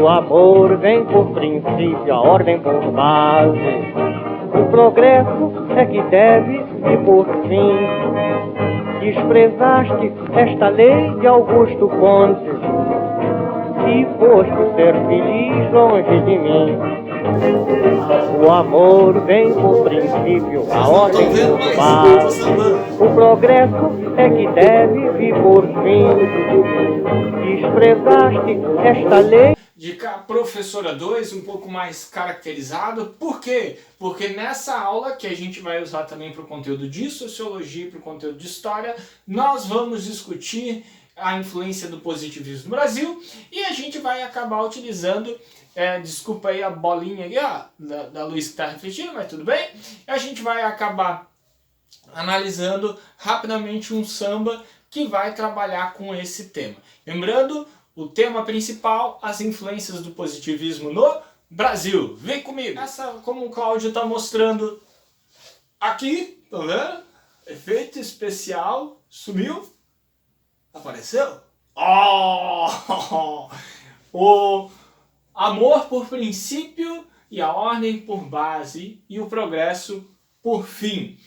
O amor vem por princípio, a ordem por base. O progresso é que deve vir por fim. Desprezaste esta lei de Augusto Conte e foste ser feliz longe de mim. O amor vem por princípio, a ordem por base. O progresso é que deve vir por fim. Desprezaste esta lei. Dica professora 2, um pouco mais caracterizado. Por quê? Porque nessa aula, que a gente vai usar também para o conteúdo de Sociologia e para o conteúdo de História, nós vamos discutir a influência do positivismo no Brasil e a gente vai acabar utilizando, desculpa aí a bolinha aí, ó, da luz que está refletindo, mas tudo bem. A gente vai acabar analisando rapidamente um samba que vai trabalhar com esse tema. Lembrando, o tema principal, as influências do positivismo no Brasil. Vem comigo! Essa, como o Cláudio está mostrando aqui, tá vendo? Efeito especial, sumiu, apareceu. Oh! O amor por princípio e a ordem por base e o progresso por fim.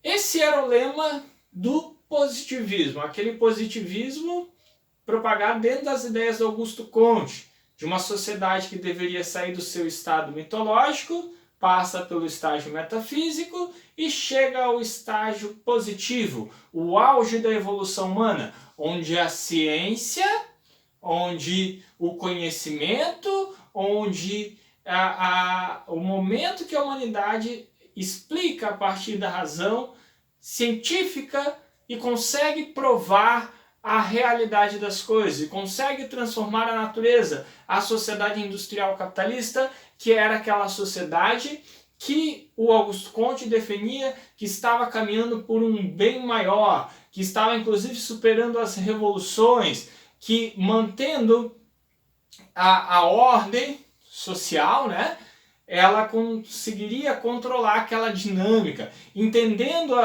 Esse era o lema do positivismo, aquele positivismo propagado dentro das ideias do Augusto Conte, de uma sociedade que deveria sair do seu estado mitológico, passa pelo estágio metafísico e chega ao estágio positivo, o auge da evolução humana, onde a ciência, onde o conhecimento, onde o momento que a humanidade explica a partir da razão científica e consegue provar a realidade das coisas e consegue transformar a natureza, a sociedade industrial capitalista, que era aquela sociedade que o Augusto Conte definia que estava caminhando por um bem maior, que estava inclusive superando as revoluções, que mantendo a ordem social, né, ela conseguiria controlar aquela dinâmica, entendendo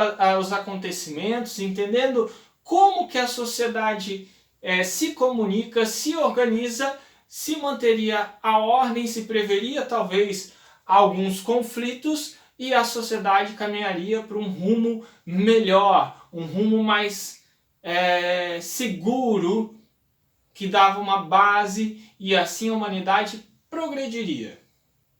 os acontecimentos, entendendo como que a sociedade se comunica, se organiza, se manteria a ordem, se preveria talvez alguns conflitos e a sociedade caminharia para um rumo melhor, um rumo mais seguro, que dava uma base e assim a humanidade progrediria.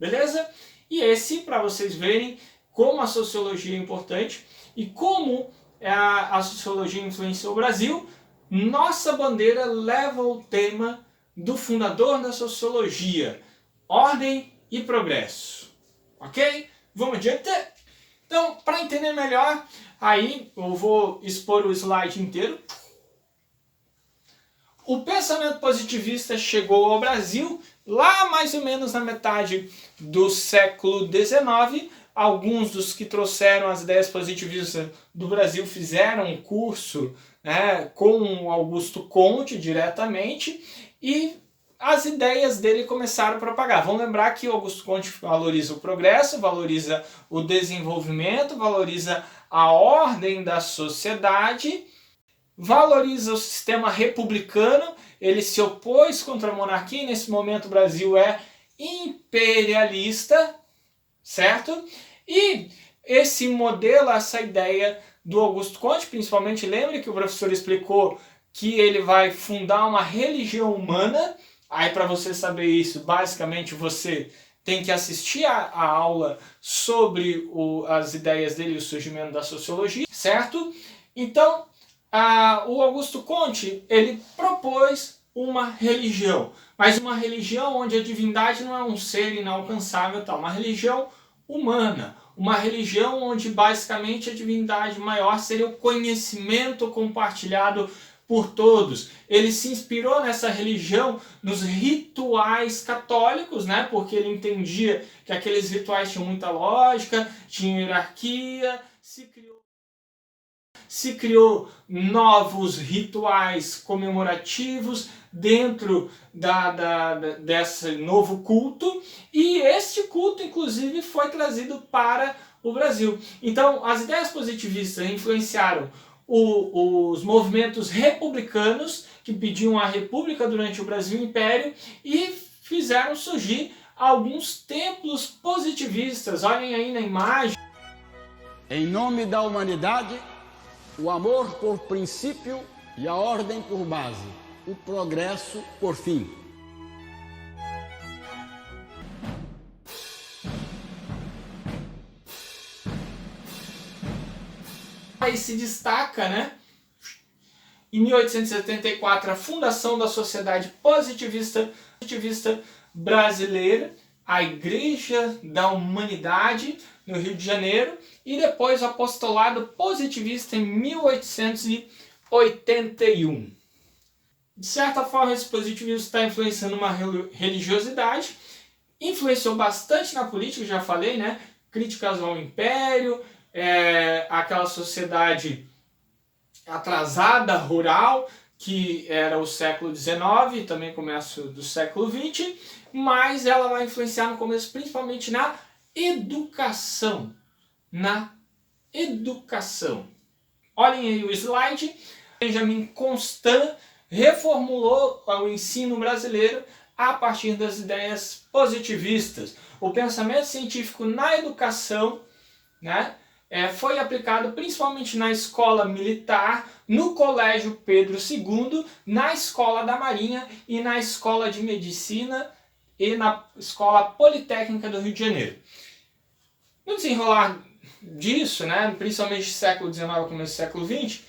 Beleza? E esse, para vocês verem como a sociologia é importante e como a sociologia influenciou o Brasil, nossa bandeira leva o tema do fundador da sociologia, ordem e progresso. Ok? Vamos adiante? Então, para entender melhor, aí eu vou expor o slide inteiro. O pensamento positivista chegou ao Brasil lá mais ou menos na metade do século XIX. Alguns dos que trouxeram as ideias positivistas do Brasil fizeram um curso, né, com Augusto Conte diretamente e as ideias dele começaram a propagar. Vamos lembrar que Augusto Conte valoriza o progresso, valoriza o desenvolvimento, valoriza a ordem da sociedade, valoriza o sistema republicano, ele se opôs contra a monarquia, e nesse momento o Brasil é imperialista, certo? E esse modelo, essa ideia do Augusto Conte, principalmente, lembre que o professor explicou que ele vai fundar uma religião humana. Aí, para você saber isso, basicamente você tem que assistir a aula sobre as ideias dele e o surgimento da sociologia, certo? Então, o Augusto Conte, ele propôs uma religião, mas uma religião onde a divindade não é um ser inalcançável, tal, uma religião humana, uma religião onde basicamente a divindade maior seria o conhecimento compartilhado por todos. Ele se inspirou nessa religião nos rituais católicos, né? Porque ele entendia que aqueles rituais tinham muita lógica, tinham hierarquia, se criou novos rituais comemorativos dentro desse novo culto, e este culto, inclusive, foi trazido para o Brasil. Então, as ideias positivistas influenciaram os movimentos republicanos, que pediam a república durante o Brasil Império e fizeram surgir alguns templos positivistas. Olhem aí na imagem. Em nome da humanidade, o amor por princípio e a ordem por base, o progresso por fim. Aí se destaca, né? Em 1874, a fundação da Sociedade Positivista Brasileira, a Igreja da Humanidade, no Rio de Janeiro, e depois o Apostolado Positivista em 1881. De certa forma, esse positivismo está influenciando uma religiosidade, influenciou bastante na política, já falei, né? Críticas ao Império, aquela sociedade atrasada, rural, que era o século XIX e também começo do século XX, mas ela vai influenciar no começo principalmente na educação. Na educação. Olhem aí o slide. Benjamin Constant reformulou o ensino brasileiro a partir das ideias positivistas. O pensamento científico na educação, né, foi aplicado principalmente na escola militar, no Colégio Pedro II, na escola da Marinha e na escola de medicina e na escola politécnica do Rio de Janeiro. No desenrolar disso, né, principalmente século XIX e começo do século XX,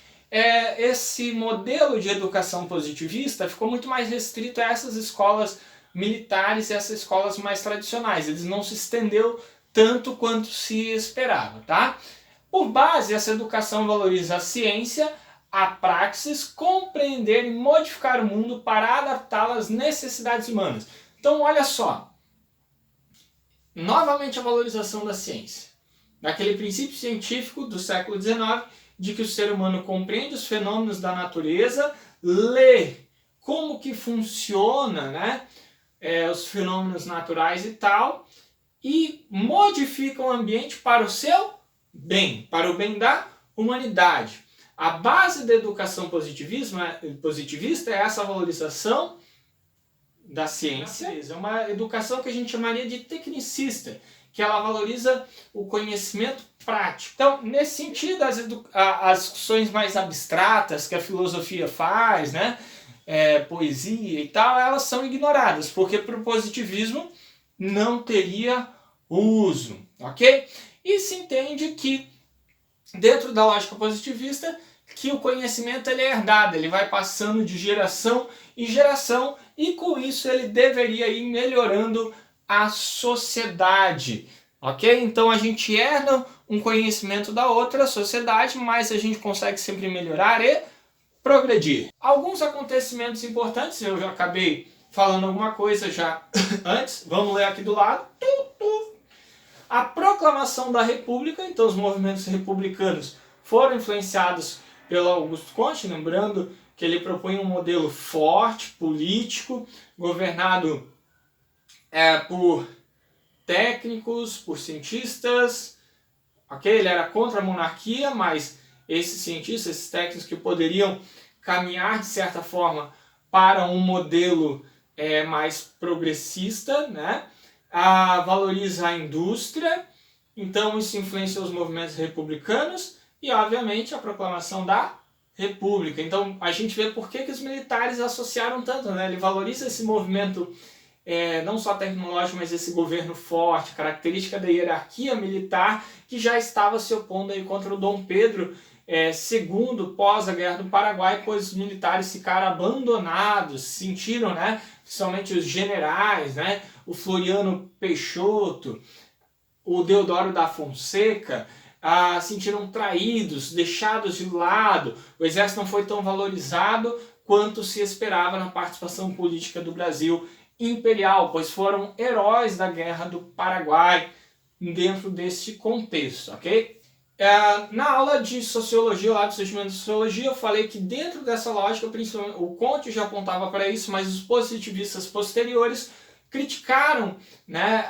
esse modelo de educação positivista ficou muito mais restrito a essas escolas militares e essas escolas mais tradicionais. Eles não se estendeu tanto quanto se esperava, tá? Por base, essa educação valoriza a ciência, a praxis, compreender e modificar o mundo para adaptá-lo às necessidades humanas. Então, olha só, novamente a valorização da ciência, daquele princípio científico do século XIX, de que o ser humano compreende os fenômenos da natureza, lê como que funciona, né, os fenômenos naturais e tal, e modifica o ambiente para o seu bem, para o bem da humanidade. A base da educação positivista é essa valorização da ciência. É uma educação que a gente chamaria de tecnicista, que ela valoriza o conhecimento prático. Então, nesse sentido, as discussões mais abstratas que a filosofia faz, né, poesia e tal, elas são ignoradas, porque para o positivismo não teria uso, ok? E se entende que, dentro da lógica positivista, que o conhecimento ele é herdado, ele vai passando de geração em geração e com isso ele deveria ir melhorando a sociedade, ok? Então a gente herda um conhecimento da outra sociedade, mas a gente consegue sempre melhorar e progredir. Alguns acontecimentos importantes, eu já acabei falando alguma coisa já antes, vamos ler aqui do lado. A proclamação da República, então os movimentos republicanos foram influenciados pelo Augusto Conte, lembrando que ele propunha um modelo forte, político, governado por técnicos, por cientistas, ok? Ele era contra a monarquia, mas esses cientistas, esses técnicos que poderiam caminhar de certa forma para um modelo mais progressista, né? Valoriza a indústria, então isso influencia os movimentos republicanos e, obviamente, a proclamação da República. Então a gente vê por que os militares associaram tanto, né? Ele valoriza esse movimento não só tecnológico, mas esse governo forte, característica da hierarquia militar que já estava se opondo aí contra o Dom Pedro II pós a Guerra do Paraguai, pois os militares ficaram abandonados, sentiram, né, principalmente os generais, né, o Floriano Peixoto, o Deodoro da Fonseca, sentiram traídos, deixados de lado. O exército não foi tão valorizado quanto se esperava na participação política do Brasil imperial, pois foram heróis da Guerra do Paraguai dentro deste contexto, ok? Na aula de Sociologia, lá do Segmento de Sociologia, eu falei que dentro dessa lógica, principalmente, o Conte já apontava para isso, mas os positivistas posteriores criticaram, né,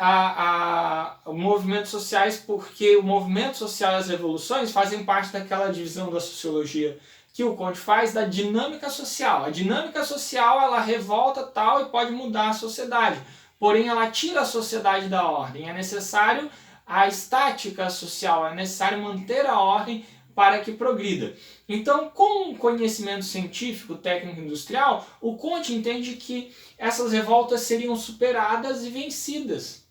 os movimentos sociais, porque o movimento social e as revoluções fazem parte daquela divisão da sociologia que o Conte faz da dinâmica social. A dinâmica social, ela revolta tal e pode mudar a sociedade, porém ela tira a sociedade da ordem. É necessário a estática social, é necessário manter a ordem para que progrida. Então, com o conhecimento científico, técnico industrial, o Conte entende que essas revoltas seriam superadas e vencidas.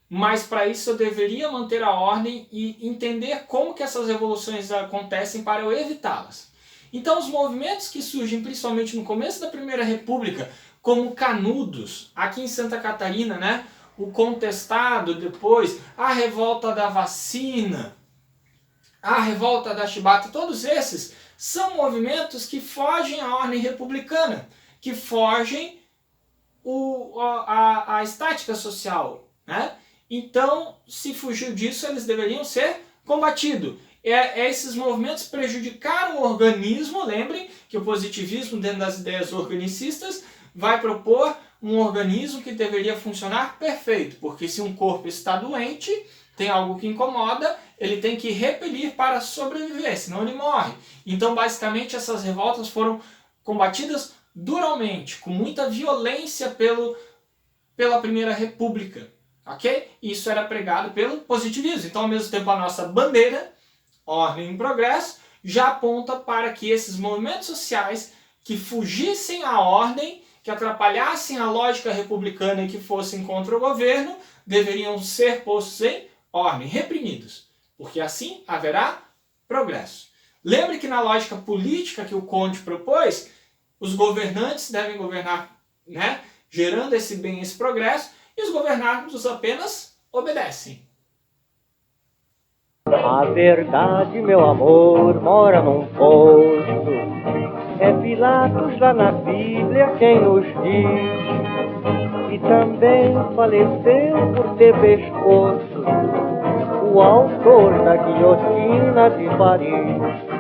Mas para isso eu deveria manter a ordem e entender como que essas revoluções acontecem para eu evitá-las. Então os movimentos que surgem principalmente no começo da Primeira República, como Canudos, aqui em Santa Catarina, né? O Contestado, depois a revolta da vacina, a revolta da chibata, todos esses são movimentos que fogem à ordem republicana, que fogem a estática social, né? Então, se fugiu disso, eles deveriam ser combatidos. Esses movimentos prejudicaram o organismo. Lembrem que o positivismo, dentro das ideias organicistas, vai propor um organismo que deveria funcionar perfeito, porque se um corpo está doente, tem algo que incomoda, ele tem que repelir para sobreviver, senão ele morre. Então, basicamente, essas revoltas foram combatidas duramente, com muita violência pela Primeira República. Ok? Isso era pregado pelo positivismo. Então, ao mesmo tempo, a nossa bandeira, ordem e progresso, já aponta para que esses movimentos sociais que fugissem à ordem, que atrapalhassem a lógica republicana e que fossem contra o governo, deveriam ser postos em ordem, reprimidos, porque assim haverá progresso. Lembre que na lógica política que o Conte propôs, os governantes devem governar, né, gerando esse bem e esse progresso, e os governados apenas obedecem. A verdade, meu amor, mora num poço. É Pilatos lá na Bíblia quem nos diz. E também faleceu por ter pescoço o autor da guilhotina de Paris.